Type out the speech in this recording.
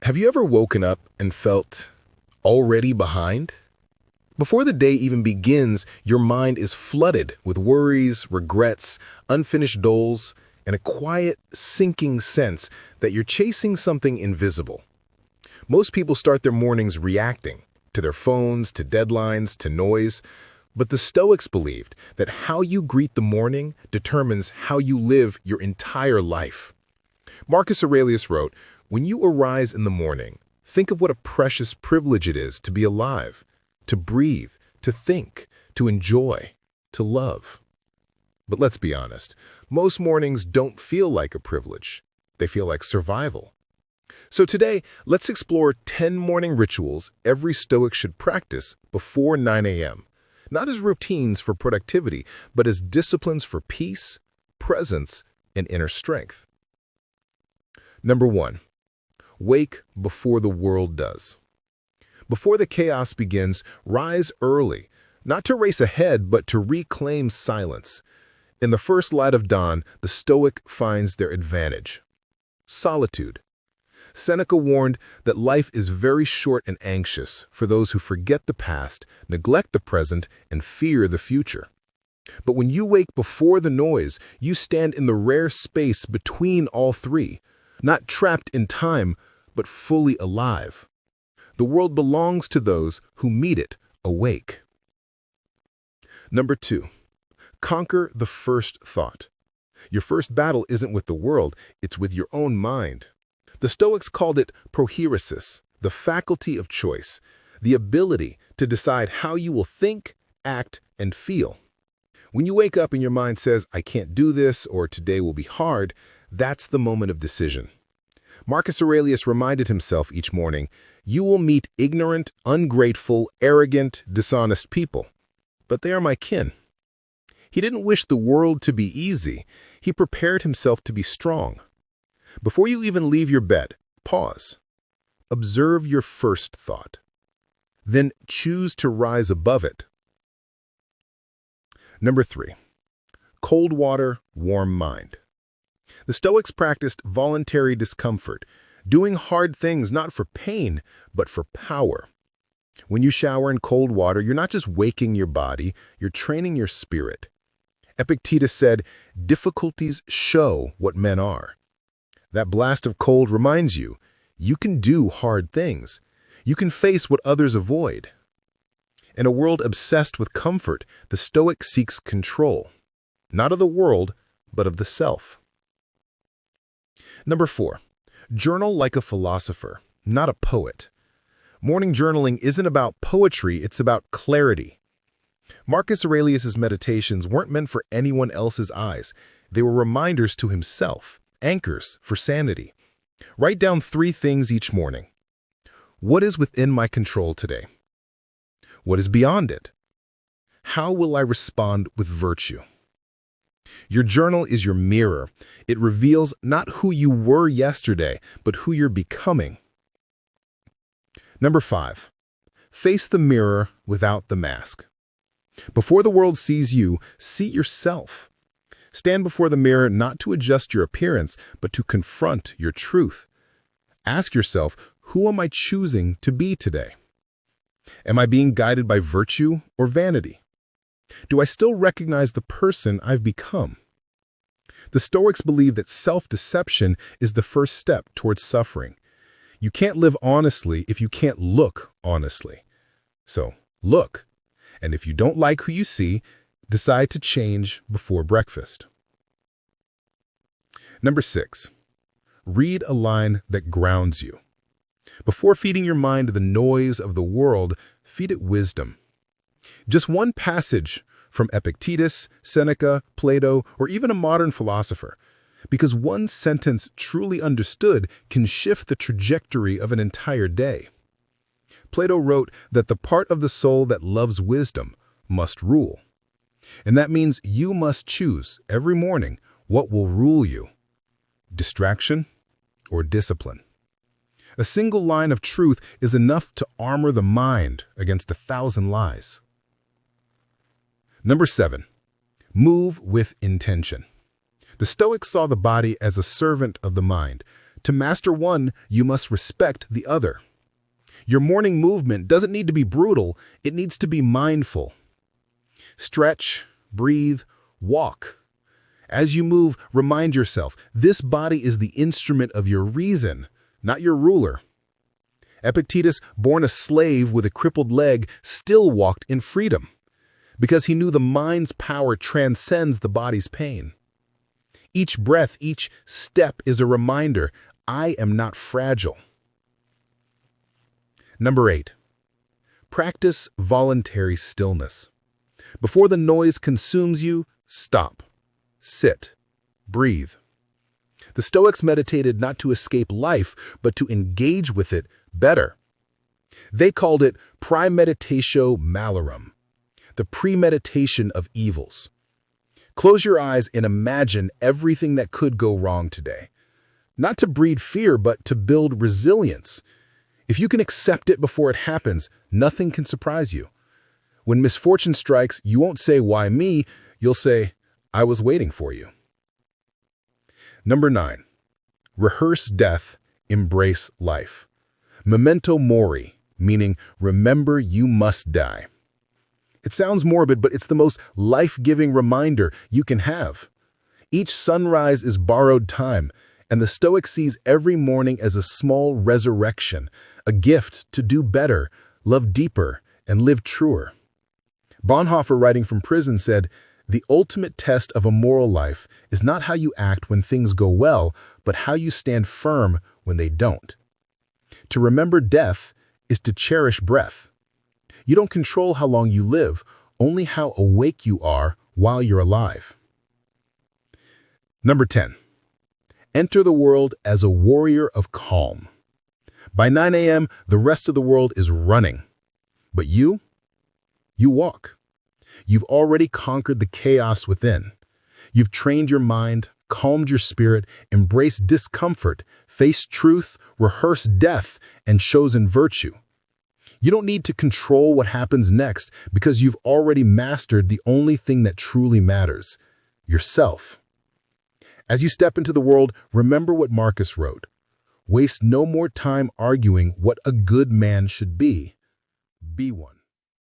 Have you ever woken up and felt already behind? Before the day even begins, your mind is flooded with worries, regrets, unfinished goals, and a quiet, sinking sense that you're chasing something invisible. Most people start their mornings reacting to their phones, to deadlines, to noise, but the Stoics believed that how you greet the morning determines how you live your entire life. Marcus Aurelius wrote, "When you arise in the morning, think of what a precious privilege it is to be alive, to breathe, to think, to enjoy, to love." But let's be honest, most mornings don't feel like a privilege. They feel like survival. So today, let's explore 10 morning rituals every Stoic should practice before 9 a.m., not as routines for productivity, but as disciplines for peace, presence, and inner strength. Number 1. Wake before the world does. Before the chaos begins, rise early, not to race ahead, but to reclaim silence. In the first light of dawn, the Stoic finds their advantage. Solitude. Seneca warned that life is very short and anxious for those who forget the past, neglect the present, and fear the future. But when you wake before the noise, you stand in the rare space between all three, not trapped in time, but fully alive. The world belongs to those who meet it awake. Number 2. Conquer the first thought. Your first battle isn't with the world, it's with your own mind. The Stoics called it proheiresis, the faculty of choice, the ability to decide how you will think, act, and feel. When you wake up and your mind says, "I can't do this," or "today will be hard," that's the moment of decision. Marcus Aurelius reminded himself each morning, "You will meet ignorant, ungrateful, arrogant, dishonest people, but they are my kin." He didn't wish the world to be easy. He prepared himself to be strong. Before you even leave your bed, pause. Observe your first thought. Then choose to rise above it. Number 3. Cold water, warm mind. The Stoics practiced voluntary discomfort, doing hard things not for pain, but for power. When you shower in cold water, you're not just waking your body, you're training your spirit. Epictetus said, "Difficulties show what men are." That blast of cold reminds you, you can do hard things. You can face what others avoid. In a world obsessed with comfort, the Stoic seeks control, not of the world, but of the self. Number 4. Journal like a philosopher, not a poet. Morning journaling isn't about poetry, it's about clarity. Marcus Aurelius' meditations weren't meant for anyone else's eyes. They were reminders to himself, anchors for sanity. Write down 3 things each morning. What is within my control today? What is beyond it? How will I respond with virtue? Your journal is your mirror. It reveals not who you were yesterday, but who you're becoming. Number 5. Face the mirror without the mask. Before the world sees you, see yourself. Stand before the mirror not to adjust your appearance, but to confront your truth. Ask yourself, who am I choosing to be today? Am I being guided by virtue or vanity? Do I still recognize the person I've become? The Stoics believe that self-deception is the first step towards suffering. You can't live honestly if you can't look honestly. So, look. And if you don't like who you see, decide to change before breakfast. Number 6. Read a line that grounds you. Before feeding your mind the noise of the world, feed it wisdom. Just one passage from Epictetus, Seneca, Plato, or even a modern philosopher, because one sentence truly understood can shift the trajectory of an entire day. Plato wrote that the part of the soul that loves wisdom must rule. And that means you must choose every morning what will rule you, distraction or discipline. A single line of truth is enough to armor the mind against 1,000 lies. Number 7. Move with intention. The Stoics saw the body as a servant of the mind, To master one, you must respect the other. Your morning movement doesn't need to be brutal, it needs to be mindful. Stretch, breathe, walk. As you move, remind yourself, this body is the instrument of your reason, not your ruler. Epictetus, born a slave with a crippled leg, still walked in freedom, because he knew the mind's power transcends the body's pain. Each breath, each step is a reminder, I am not fragile. Number 8. Practice voluntary stillness. Before the noise consumes you, stop, sit, breathe. The Stoics meditated not to escape life, but to engage with it better. They called it premeditatio malorum, the premeditation of evils. Close your eyes and imagine everything that could go wrong today. Not to breed fear, but to build resilience. If you can accept it before it happens, nothing can surprise you. When misfortune strikes, you won't say, "Why me?" You'll say, "I was waiting for you." Number 9. Rehearse death, embrace life. Memento mori, meaning remember you must die. It sounds morbid, but it's the most life-giving reminder you can have. Each sunrise is borrowed time, and the Stoic sees every morning as a small resurrection, a gift to do better, love deeper, and live truer. Bonhoeffer, writing from prison, said, "The ultimate test of a moral life is not how you act when things go well, but how you stand firm when they don't." To remember death is to cherish breath. You don't control how long you live, only how awake you are while you're alive. Number 10. Enter the world as a warrior of calm. By 9 a.m., the rest of the world is running. But you walk. You've already conquered the chaos within. You've trained your mind, calmed your spirit, embraced discomfort, faced truth, rehearsed death, and chosen virtue. You don't need to control what happens next because you've already mastered the only thing that truly matters, yourself. As you step into the world, remember what Marcus wrote. Waste no more time arguing what a good man should be. Be one.